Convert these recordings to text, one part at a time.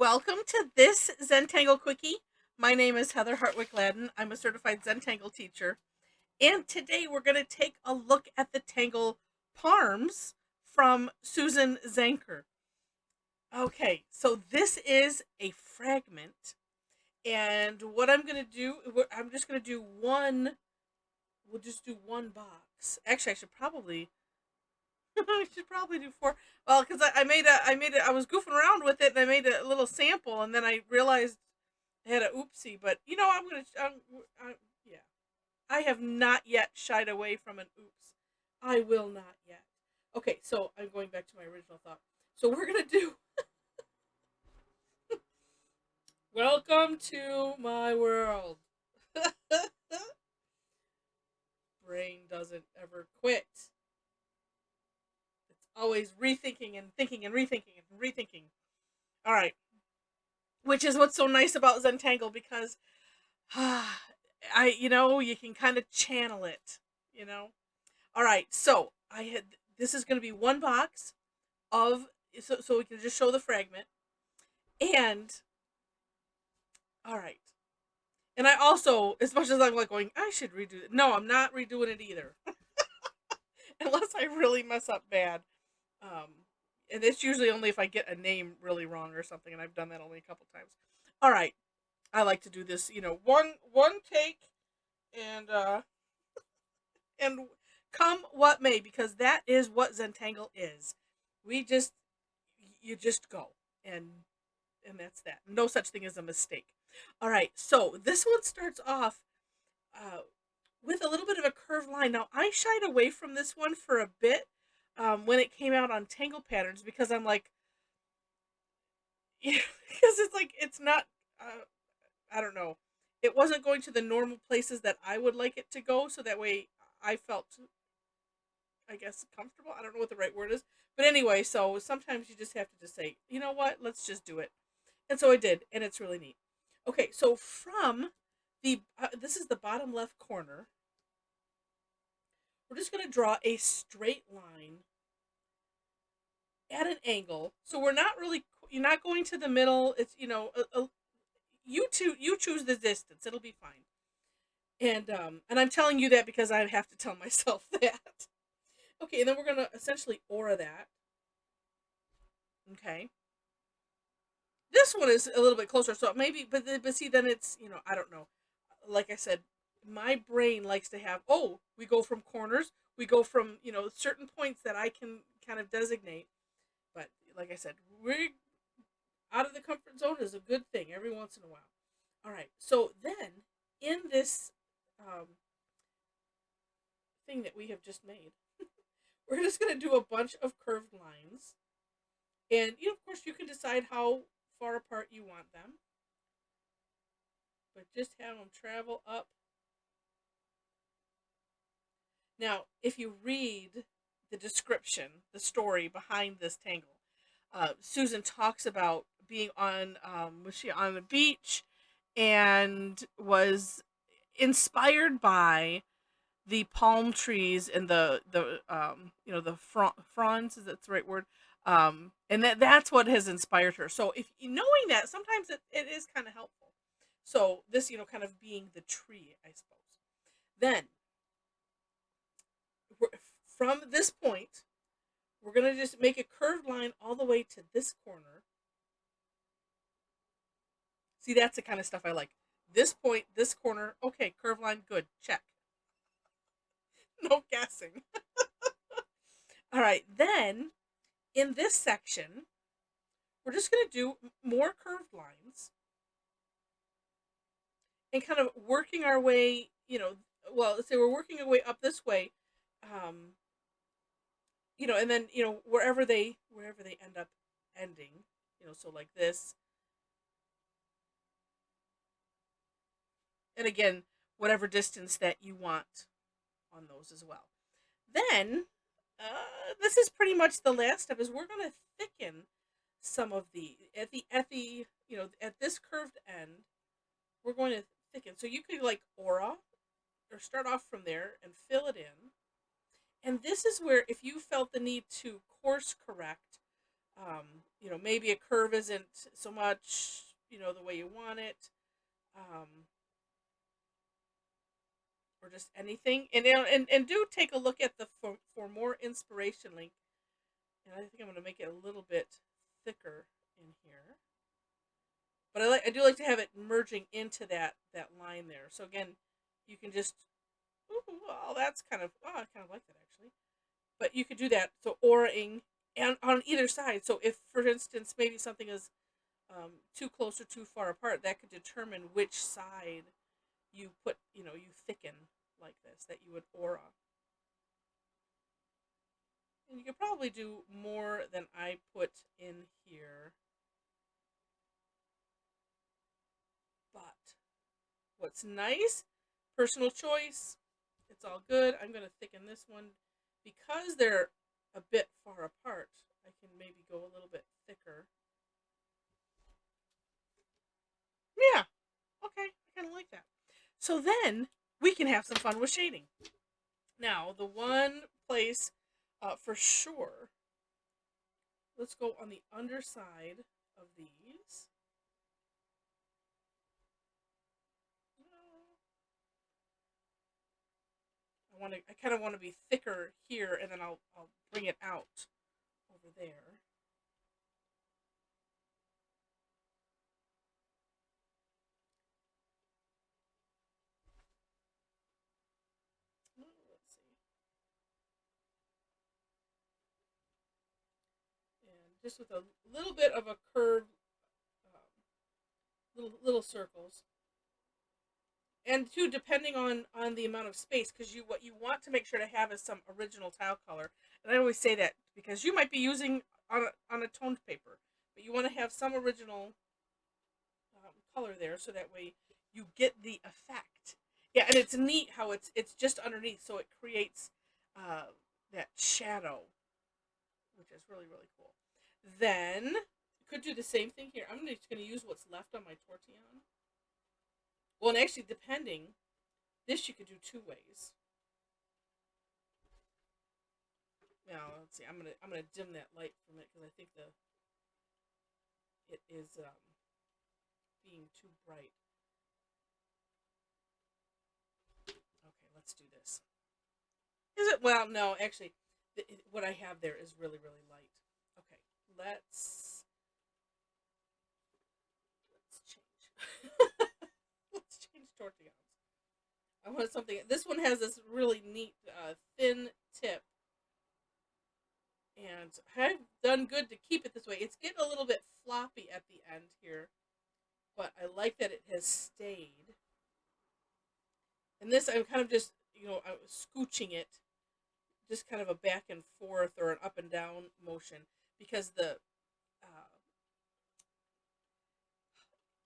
Welcome to this Zentangle Quickie. My name is Heather Hartwick Gladden. I'm a certified Zentangle teacher. And today we're going to take a look at the Tangle Parms from Susan Zanker. Okay, so this is a fragment. And what I'm going to do, I'm just going to do one, we'll just do one box. Actually, I should probably do four. Well, because I was goofing around with it and I made a little sample and then I realized I had a oopsie. But yeah, I have not yet shied away from an oops. I will not yet. Okay, so I'm going back to my original thought. So we're gonna do. Welcome to my world. Brain doesn't ever quit. It's always rethinking and thinking and rethinking and rethinking. All right, which is what's so nice about Zentangle because you can kind of channel it, you know. All right, so I had this is going to be one box of so we can just show the fragment. And all right. And I also, as much as I'm like going, I should redo it. No, I'm not redoing it either. Unless I really mess up bad. Um and it's usually only if I get a name really wrong or something, and I've done that only a couple times. All right. I like to do this, one take, and and come what may, because that is what Zentangle is. We just you just go, and that's that. No such thing as a mistake. All right, so this one starts off uh, with a little bit of a curved line. Now I shied away from this one for a bit when it came out on Tangle Patterns because I'm like, because it's like it's not. I don't know. It wasn't going to the normal places that I would like it to go, so that way I felt, I guess, comfortable. I don't know what the right word is. But anyway, so sometimes you just have to just say, you know what, let's just do it. And so I did, and it's really neat. Okay, so from this is the bottom left corner. We're just going to draw a straight line at an angle. So you're not going to the middle. It's, you choose the distance. It'll be fine. And I'm telling you that because I have to tell myself that. Okay, and then we're gonna essentially aura that. Okay. This one is a little bit closer, so maybe, but see, then it's, I don't know. Like I said, my brain likes to have. Oh, we go from corners. We go from certain points that I can kind of designate. But like I said, we're out of the comfort zone is a good thing every once in a while. All right. So then in this um, thing that we have just made, we're just going to do a bunch of curved lines. And, of course, you can decide how far apart you want them. But just have them travel up. Now, if you read the description, the story behind this tangle, Susan talks about being was she on the beach and was inspired by the palm trees and the fronds, is that the right word, and that's what has inspired her. So if knowing that, sometimes it is kind of helpful. So this, kind of being the tree, I suppose. Then from this point, we're gonna just make a curved line all the way to this corner. See, that's the kind of stuff I like. This point, this corner, okay, curved line, good, check. No guessing. All right, then in this section, we're just going to do more curved lines and kind of working our way, let's say we're working our way up this way, um, and then, wherever they end up ending, so like this. And again, whatever distance that you want on those as well. Then, this is pretty much the last step, is we're going to thicken some of the at this curved end. We're going to thicken, so you could like aura or start off from there and fill it in. And this is where, if you felt the need to course correct, Maybe a curve isn't so much, the way you want it, um, or just anything. And do take a look at the for more inspiration link. And I think I'm going to make it a little bit thicker in here. But I do like to have it merging into that line there. So again, you can just, that's I kind of like that actually. But you could do that. So auraing and on either side. So if, for instance, maybe something is too close or too far apart, that could determine which side you put, you thicken like this, that you would aura. And you could probably do more than I put in here. But what's nice, personal choice, it's all good. I'm going to thicken this one because they're a bit far apart. I can maybe go a little bit thicker. Yeah, okay, I kind of like that. So then we can have some fun with shading. Now, the one place for sure, let's go on the underside of these. I kind of want to be thicker here, and then I'll bring it out over there. Let's see. And just with a little bit of a curve, little circles. And too, depending on the amount of space, because what you want to make sure to have is some original tile color. And I always say that because you might be using on a toned paper, but you want to have some original color there, so that way you get the effect. Yeah, and it's neat how it's just underneath, so it creates that shadow, which is really really cool. Then could do the same thing here. I'm just going to use what's left on my tortillon. Well, and actually, depending, this you could do two ways. Now, let's see. I'm gonna dim that light from it because I think it is being too bright. Okay, let's do this. Is it? Well, no, actually, what I have there is really really light. Okay, let's change. Let's change tortillas. I want something. This one has this really neat thin tip, and I've done good to keep it this way. It's getting a little bit floppy at the end here, but I like that it has stayed. And this, I'm kind of just, I was scooching it, just kind of a back and forth or an up and down motion, because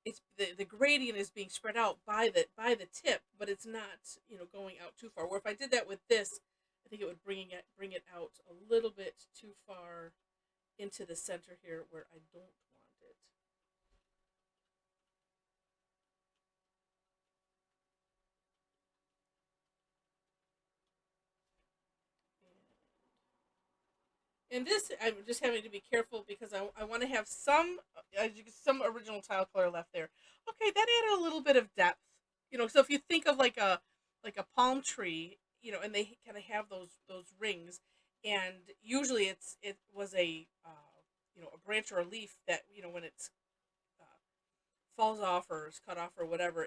it's the gradient is being spread out by the tip, but it's not, going out too far. Where if I did that with this, I think it would bring it out a little bit too far into the center here, where I don't want it. And this, I'm just having to be careful because I want to have some original tile color left there. Okay, that added a little bit of depth. So if you think of like a palm tree, and they kind of have those rings, and usually it was a branch or a leaf that, when it's uh, falls off or is cut off or whatever,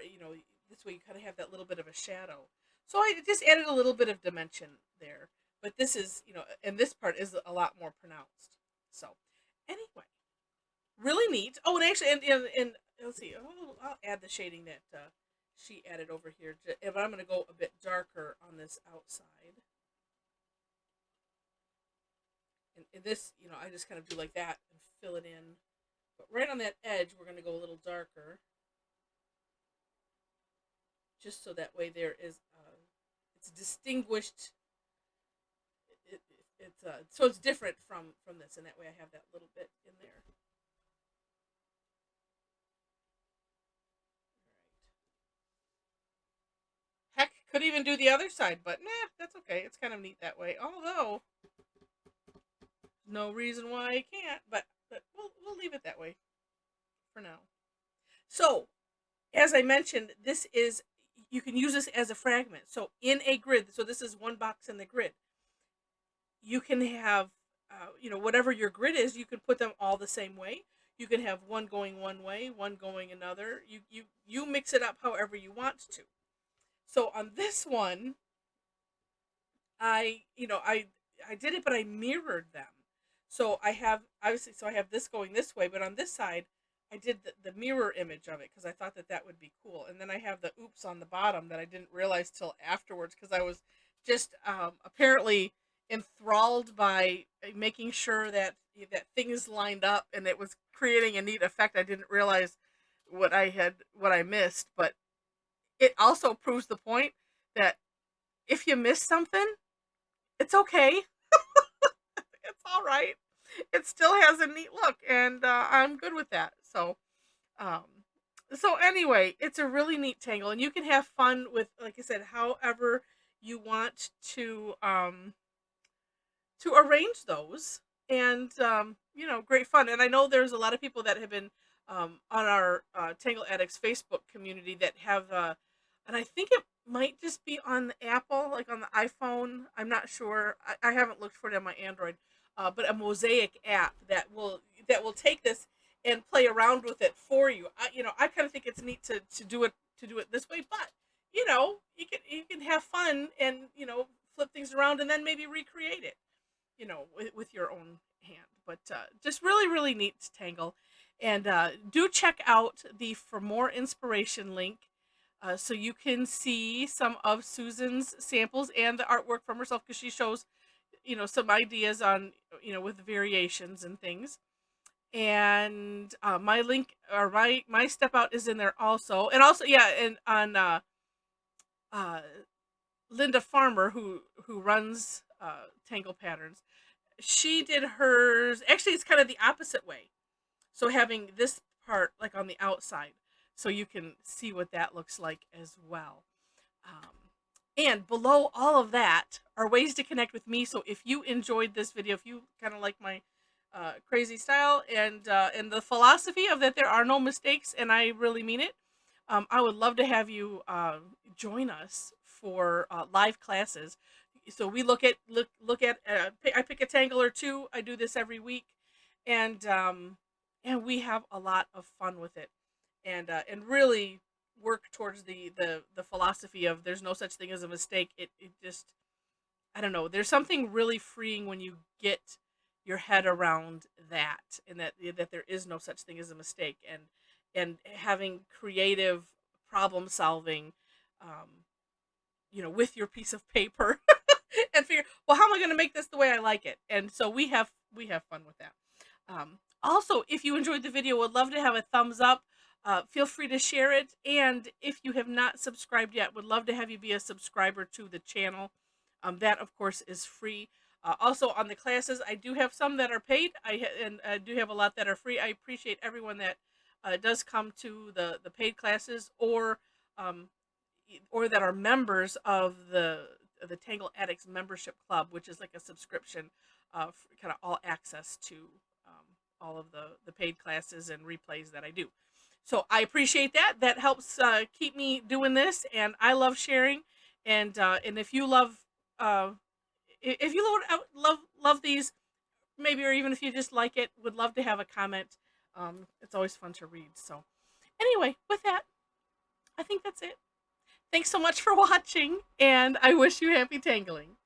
this way you kind of have that little bit of a shadow. So I just added a little bit of dimension there. But this is, and this part is a lot more pronounced. So anyway, really neat. Oh, and actually, and let's see, I'll add the shading that she added over here. But I'm going to go a bit darker on this outside. And this, I just kind of do like that and fill it in. But right on that edge, we're going to go a little darker, just so that way there is it's distinguished. It's so it's different from this, and that way I have that little bit in there. Heck, could even do the other side, but nah, that's okay. It's kind of neat that way. Although, no reason why I can't, but we'll leave it that way for now. So, as I mentioned, this is, you can use this as a fragment. So in a grid, so this is one box in the grid. You can have, whatever your grid is, you can put them all the same way. You can have one going one way, one going another. You mix it up however you want to. So on this one, I did it, but I mirrored them. So I have, obviously, so I have this going this way, but on this side, I did the mirror image of it because I thought that would be cool. And then I have the oops on the bottom that I didn't realize till afterwards because I was just apparently enthralled by making sure that things lined up, and it was creating a neat effect. I didn't realize what I missed, but it also proves the point that if you miss something, it's okay. It's all right. It still has a neat look, and I'm good with that. Um, so anyway, it's a really neat tangle, and you can have fun with, like I said, however you want to arrange those, and great fun. And I know there's a lot of people that have been on our Tangle Addicts Facebook community that have, and I think it might just be on the Apple, like on the iPhone. I'm not sure. I haven't looked for it on my Android, but a mosaic app that will take this and play around with it for you. I kind of think it's neat to do it this way, but you can have fun and flip things around and then maybe recreate it, with your own hand. But just really, really neat to tangle. And do check out the For More Inspiration link, so you can see some of Susan's samples and the artwork from herself, because she shows, some ideas on, with variations and things. And my link, or my step out, is in there also. And also, yeah, and on uh, Linda Farmer, who runs Tangle Patterns, she did hers. Actually, it's kind of the opposite way. So having this part like on the outside, so you can see what that looks like as well. Um, and below all of that are ways to connect with me. So if you enjoyed this video, if you kind of like my crazy style and the philosophy of that there are no mistakes, and I really mean it, I would love to have you join us for live classes. So we look at I pick a tangle or two. I do this every week, and we have a lot of fun with it, and really work towards the philosophy of there's no such thing as a mistake. It just, I don't know. There's something really freeing when you get your head around that, and that there is no such thing as a mistake, and having creative problem solving, with your piece of paper, and figure, well, how am I going to make this the way I like it? And so we have fun with that. Also, if you enjoyed the video, would love to have a thumbs up. Feel free to share it, and if you have not subscribed yet, would love to have you be a subscriber to the channel. That, of course, is free. Also, on the classes, I do have some that are paid. I do have a lot that are free. I appreciate everyone that does come to the paid classes, or that are members of the Tangle Addicts Membership Club, which is like a subscription, kind of all access to all of the paid classes and replays that I do. So I appreciate that. That helps keep me doing this, and I love sharing. And if you love love these, maybe, or even if you just like it, would love to have a comment. It's always fun to read. So anyway, with that, I think that's it. Thanks so much for watching, and I wish you happy tangling.